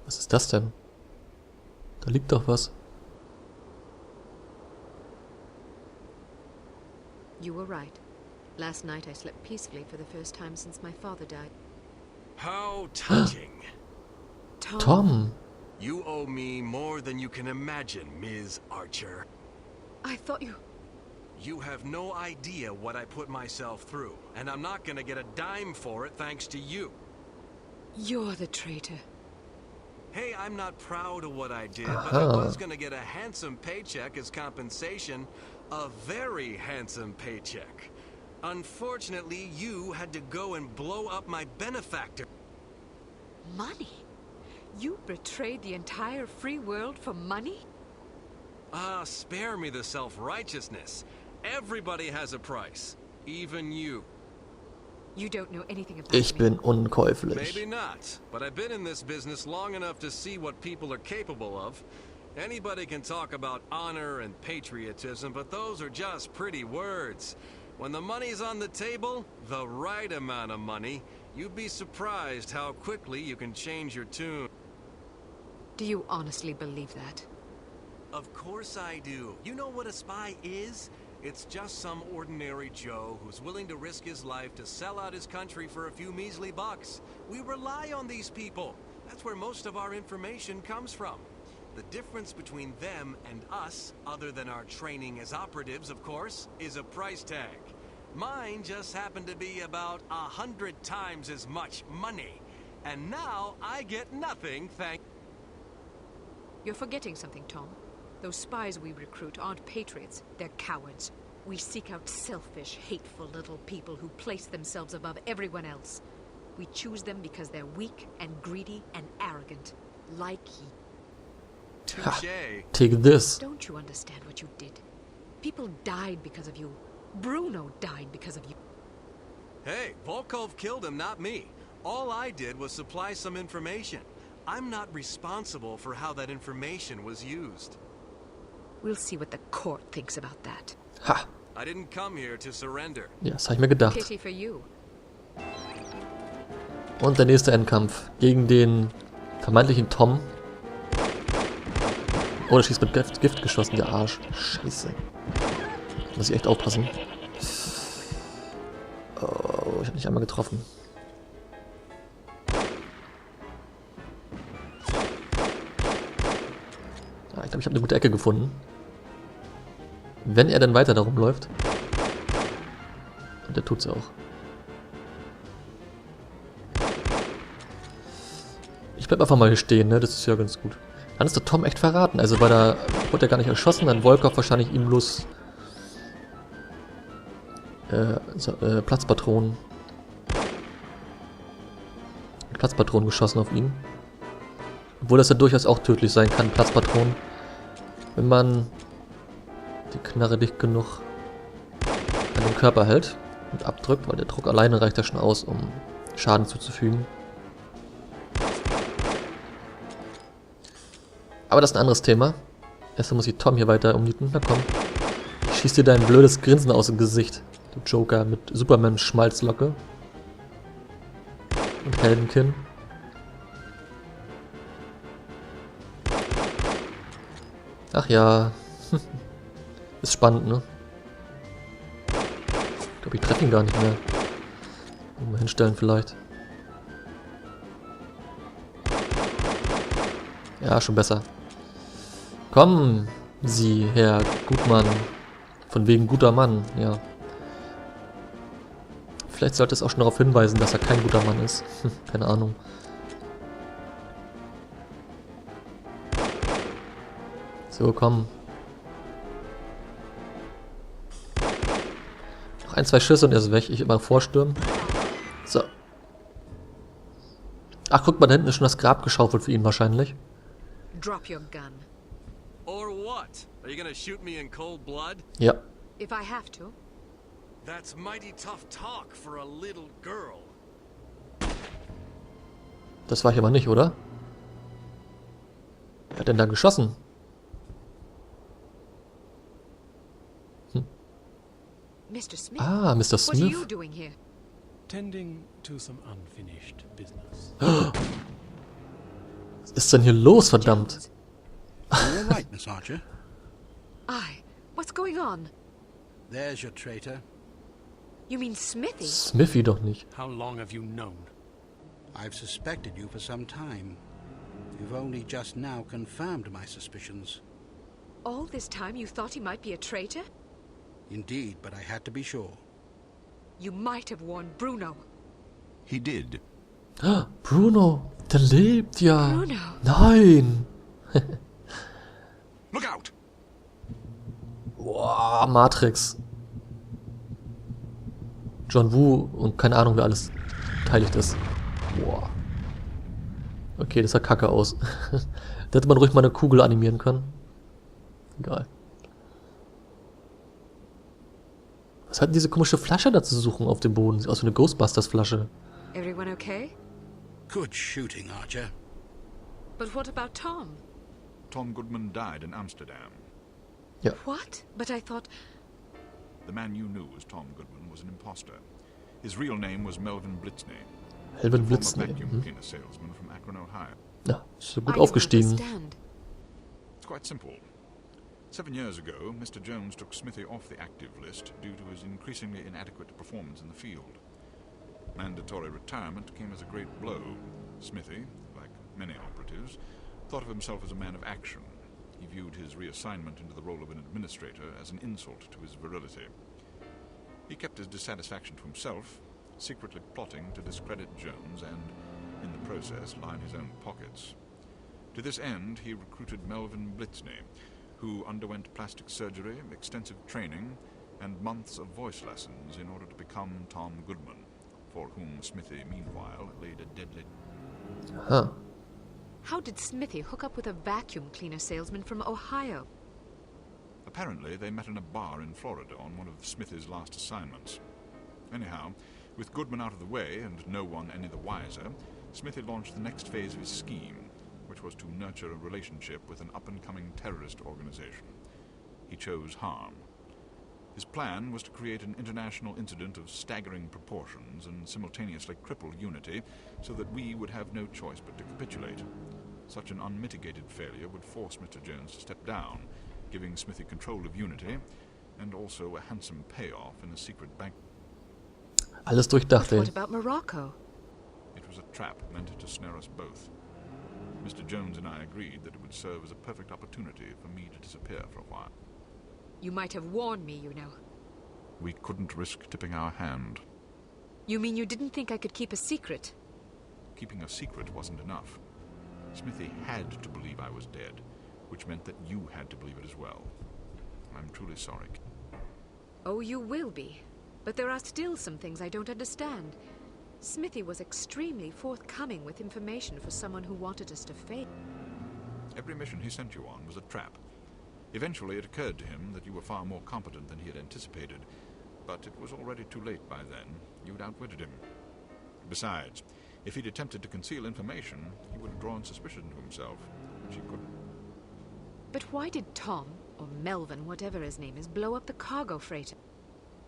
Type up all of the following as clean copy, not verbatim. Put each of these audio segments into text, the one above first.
Was ist das denn? Da liegt doch was. You were right. Last night I slept peacefully for the first time since my father died. How touching. Tom! You owe me more than you can imagine, Ms. Archer. I thought you... You have no idea what I put myself through, and I'm not gonna get a dime for it thanks to you. You're the traitor. Hey, I'm not proud of what I did, but I was gonna get a handsome paycheck as compensation. A very handsome paycheck. Unfortunately, you had to go and blow up my benefactor. Money? You betrayed the entire free world for money? Ah, spare me the self-righteousness. Everybody has a price. Even you. You don't know anything about Ich bin Maybe unkäuflich. not, but I've been in this business long enough to see what people are capable of. Anybody can talk about honor and patriotism, but those are just pretty words. When the money's on the table, the right amount of money, you'd be surprised how quickly you can change your tune. Do you honestly believe that? Of course I do. You know what a spy is? It's just some ordinary Joe who's willing to risk his life to sell out his country for a few measly bucks. We rely on these people. That's where most of our information comes from. The difference between them and us, other than our training as operatives, of course, is a price tag. Mine just happened to be about 100 times as much money. And now I get nothing thanks... You're forgetting something, Tom. Those spies we recruit aren't patriots, they're cowards. We seek out selfish, hateful little people who place themselves above everyone else. We choose them because they're weak and greedy and arrogant, like you. Ha, Touché. take this. Don't you understand what you did? People died because of you. Bruno died because of you. Hey, Volkov killed him, not me. All I did was supply some information. I'm not responsible for how that information was used. We'll see what the court thinks about that. Ha! I didn't come here to surrender. Ja, das habe ich mir gedacht. Pity for you. Und der nächste Endkampf gegen den vermeintlichen Tom. Oh, der schießt mit Gift geschossen, der Arsch. Scheiße. Muss ich echt aufpassen. Oh, ich habe nicht einmal getroffen. Ah, ich glaube, ich habe eine gute Ecke gefunden. Wenn er dann weiter da rumläuft. Und der tut's ja auch. Ich bleib einfach mal hier stehen, ne? Das ist ja ganz gut. Dann ist der Tom echt verraten. Also weil da wurde er gar nicht erschossen, dann Volkov wahrscheinlich ihm bloß Platzpatronen geschossen auf ihn. Obwohl das ja durchaus auch tödlich sein kann, Platzpatronen. Wenn man die Knarre dicht genug an den Körper hält und abdrückt, weil der Druck alleine reicht ja schon aus, um Schaden zuzufügen. Aber das ist ein anderes Thema. Erstmal muss ich Tom hier weiter umnieten. Na komm. Ich schieß dir dein blödes Grinsen aus dem Gesicht. Du Joker mit Superman-Schmalzlocke. Und Heldenkinn. Ach ja. Ist spannend, ne? Ich glaube, ich treffe ihn gar nicht mehr. Mal hinstellen vielleicht. Ja, schon besser. Kommen Sie, Herr Gutmann. Von wegen guter Mann, ja. Vielleicht sollte es auch schon darauf hinweisen, dass er kein guter Mann ist. Keine Ahnung. So, komm. Noch ein, zwei Schüsse und er ist weg. Ich immer vorstürmen. So. Ach, guck mal, da hinten ist schon das Grab geschaufelt für ihn wahrscheinlich. Drop your gun. Or what? Are you gonna shoot me in cold blood? Ja. If I have to. That's mighty tough talk for a little girl. Das war ich aber nicht, oder? Wer hat denn da geschossen? Mr. Smith. Ah, Mr. What are you Smith. doing here? Tending to some unfinished business. Was ist denn hier los, verdammt? You're all right, Miss Archer. Aye. What's going on? There's your traitor. You mean Smithy? Smithy doch nicht. How long have you known? I've suspected you for some time. You've only just now confirmed my suspicions. All this time you thought he might be a traitor? Indeed, but I had to be sure. You might have warned Bruno. He did. Bruno, der lebt ja. Bruno. Nein. Look out! Boah, Matrix. John Woo und keine Ahnung, wer alles beteiligt ist. Boah. Okay, das sah kacke aus. Da hätte man ruhig mal eine Kugel animieren können. Egal. Was hat denn diese komische Flasche da zu suchen auf dem Boden? Sieht aus wie eine Ghostbusters-Flasche. Everyone okay? Good shooting, Archer. But what about Tom? Tom Goodman died in Amsterdam. What? But I thought... The man you knew as Tom Goodman was an imposter. His real name was Melvin Blitzney. Melvin Former Blitzney. vacuum cleaner salesman from Akron, Ohio. Ja, ist so I gut don't aufgestiegen. understand. It's quite simple. 7 years ago, Mr. Jones took Smithy off the active list due to his increasingly inadequate performance in the field. Mandatory retirement came as a great blow. Smithy, like many operatives, thought of himself as a man of action. He viewed his reassignment into the role of an administrator as an insult to his virility. He kept his dissatisfaction to himself, secretly plotting to discredit Jones and, in the process, line his own pockets. To this end, he recruited Melvin Blitzney, who underwent plastic surgery, extensive training, and months of voice lessons in order to become Tom Goodman, for whom Smithy, meanwhile, laid a deadly... Aha. How did Smithy hook up with a vacuum cleaner salesman from Ohio? Apparently, they met in a bar in Florida on one of Smithy's last assignments. Anyhow, with Goodman out of the way and no one any the wiser, Smithy launched the next phase of his scheme, which was to nurture a relationship with an up-and-coming terrorist organization. He chose harm. His plan was to create an international incident of staggering proportions and simultaneously cripple unity so that we would have no choice but to capitulate. Such an unmitigated failure would force Mr. Jones to step down, giving Smithy control of unity and also a handsome payoff in a secret bank. Alles durchdacht, But what ey. about Morocco? It was a trap meant to snare us both. Mr. Jones and I agreed that it would serve as a perfect opportunity for me to disappear for a while. You might have warned me, you know. We couldn't risk tipping our hand. You mean you didn't think I could keep a secret? Keeping a secret wasn't enough. Smithy had to believe I was dead, which meant that you had to believe it as well. I'm truly sorry. Oh, you will be. But there are still some things I don't understand. Smithy was extremely forthcoming with information for someone who wanted us to fail. Every mission he sent you on was a trap. Eventually, it occurred to him that you were far more competent than he had anticipated, but it was already too late by then. You'd outwitted him. Besides, if he'd attempted to conceal information, he would have drawn suspicion to himself, which he couldn't. But why did Tom, or Melvin, whatever his name is, blow up the cargo freighter?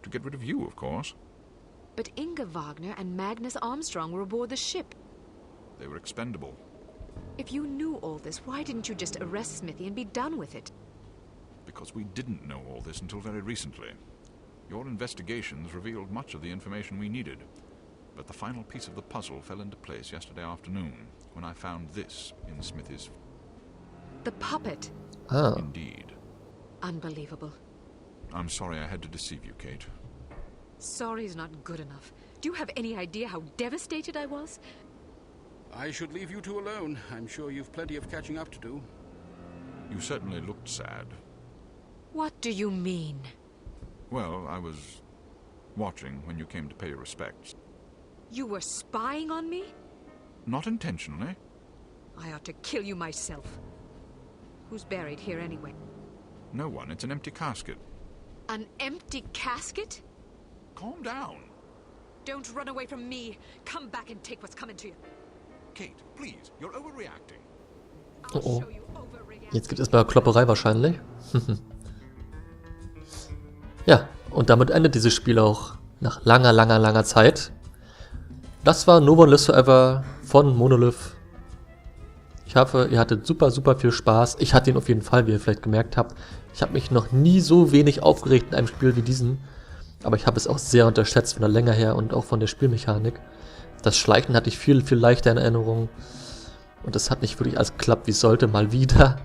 To get rid of you, of course. But Inga Wagner and Magnus Armstrong were aboard the ship. They were expendable. If you knew all this, why didn't you just arrest Smithy and be done with it? Because we didn't know all this until very recently. Your investigations revealed much of the information we needed. But the final piece of the puzzle fell into place yesterday afternoon, when I found this in Smithy's... The puppet. Ah. Indeed. Unbelievable. I'm sorry I had to deceive you, Kate. Sorry's not good enough. Do you have any idea how devastated I was? I should leave you two alone. I'm sure you've plenty of catching up to do. You certainly looked sad. What do you mean? Well, I was watching when you came to pay your respects. You were spying on me? Not intentionally. I ought to kill you myself. Who's buried here anyway? No one. It's an empty casket. An empty casket? Calm down. Don't run away from me. Come back and take what's coming to you. Kate, please. You're overreacting. I'll Oh. show you overreact. Jetzt gibt es mal Klopperei wahrscheinlich. Ja, und damit endet dieses Spiel auch nach langer, langer, langer Zeit. Das war No One Lives Forever von Monolith. Ich hoffe, ihr hattet super, super viel Spaß. Ich hatte ihn auf jeden Fall, wie ihr vielleicht gemerkt habt. Ich habe mich noch nie so wenig aufgeregt in einem Spiel wie diesem. Aber ich habe es auch sehr unterschätzt von der Länge her und auch von der Spielmechanik. Das Schleichen hatte ich viel, viel leichter in Erinnerung. Und das hat nicht wirklich alles geklappt, wie es sollte, mal wieder.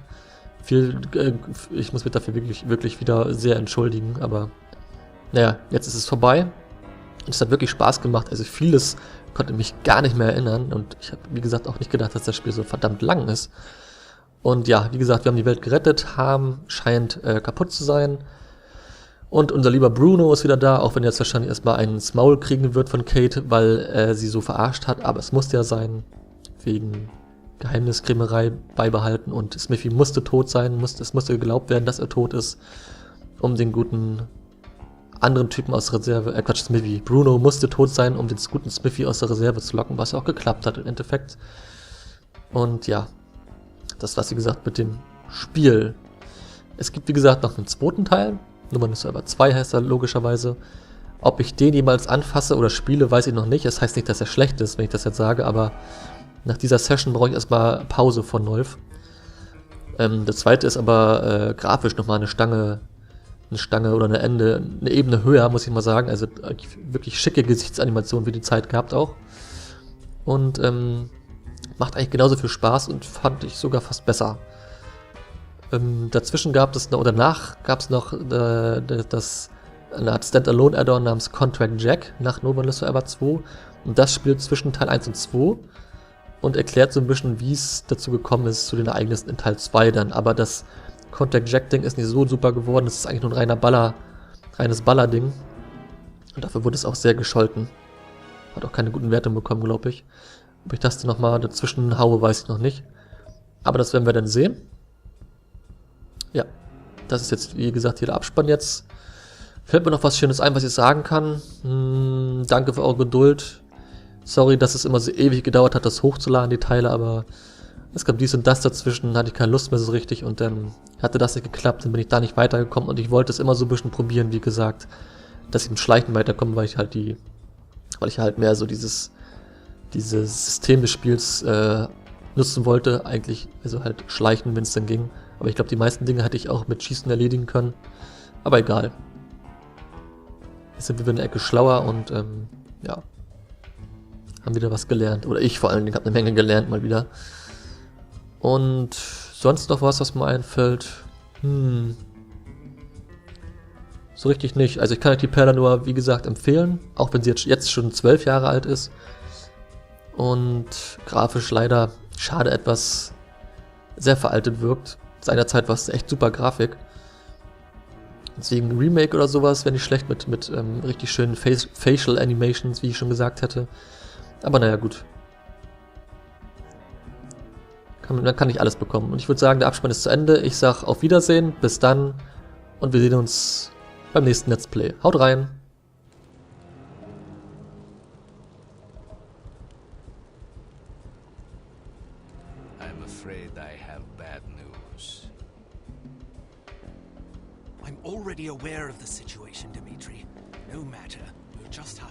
Ich muss mich dafür wirklich wieder sehr entschuldigen. Aber naja, jetzt ist es vorbei. Und es hat wirklich Spaß gemacht. Also vieles konnte mich gar nicht mehr erinnern. Und ich habe, wie gesagt, auch nicht gedacht, dass das Spiel so verdammt lang ist. Und ja, wie gesagt, wir haben die Welt gerettet. Haben scheint kaputt zu sein. Und unser lieber Bruno ist wieder da, auch wenn er jetzt wahrscheinlich erstmal einen Maul kriegen wird von Kate, weil sie so verarscht hat. Aber es musste ja sein, wegen Geheimniskrämerei beibehalten. Und Smithy musste tot sein, es musste geglaubt werden, dass er tot ist, um den guten anderen Typen aus der Reserve, Smithy. Bruno musste tot sein, um den guten Smithy aus der Reserve zu locken, was auch geklappt hat im Endeffekt. Und ja, das war's, wie gesagt, mit dem Spiel. Es gibt, wie gesagt, noch einen zweiten Teil. Monolith 2 heißt er logischerweise. Ob ich den jemals anfasse oder spiele, weiß ich noch nicht. Das heißt nicht, dass er schlecht ist, wenn ich das jetzt sage, aber nach dieser Session brauche ich erstmal Pause von Monolith. Der zweite ist aber grafisch nochmal eine Stange oder eine Ebene höher, muss ich mal sagen. Also wirklich schicke Gesichtsanimationen wie die Zeit gehabt auch. Und macht eigentlich genauso viel Spaß und fand ich sogar fast besser. Dazwischen gab es noch, oder danach gab es noch eine Art Standalone-Add-on namens Contract Jack nach Monolith 2. Und das spielt zwischen Teil 1 und 2 und erklärt so ein bisschen, wie es dazu gekommen ist, zu den Ereignissen in Teil 2 dann. Aber das Contract Jack-Ding ist nicht so super geworden, das ist eigentlich nur ein reines Baller-Ding. Und dafür wurde es auch sehr gescholten. Hat auch keine guten Werte bekommen, glaube ich. Ob ich das dann nochmal dazwischen haue, weiß ich noch nicht. Aber das werden wir dann sehen. Ja, das ist jetzt, wie gesagt, hier der Abspann jetzt. Fällt mir noch was Schönes ein, was ich sagen kann. Danke für eure Geduld. Sorry, dass es immer so ewig gedauert hat, das hochzuladen, die Teile, aber es gab dies und das dazwischen, hatte ich keine Lust mehr so richtig und dann hatte das nicht geklappt, dann bin ich da nicht weitergekommen und ich wollte es immer so ein bisschen probieren, wie gesagt, dass ich im Schleichen weiterkomme, weil ich halt mehr so dieses System des Spiels nutzen wollte, eigentlich, also halt schleichen, wenn es dann ging. Aber ich glaube, die meisten Dinge hätte ich auch mit Schießen erledigen können. Aber egal. Jetzt sind wir in der Ecke schlauer und ja, haben wieder was gelernt. Oder ich vor allen Dingen habe eine Menge gelernt mal wieder. Und sonst noch was mir einfällt? So richtig nicht. Also ich kann euch die Perle nur, wie gesagt, empfehlen. Auch wenn sie jetzt schon 12 Jahre alt ist. Und grafisch leider, schade, etwas sehr veraltet wirkt. Seinerzeit war es echt super Grafik. Deswegen Remake oder sowas wäre nicht schlecht mit richtig schönen Facial Animations, wie ich schon gesagt hätte. Aber naja, gut. Dann kann ich alles bekommen. Und ich würde sagen, der Abspann ist zu Ende. Ich sage auf Wiedersehen, bis dann. Und wir sehen uns beim nächsten Let's Play. Haut rein! I'm afraid I have bad news. I'm already aware of the situation, Dimitri. No matter. We'll just have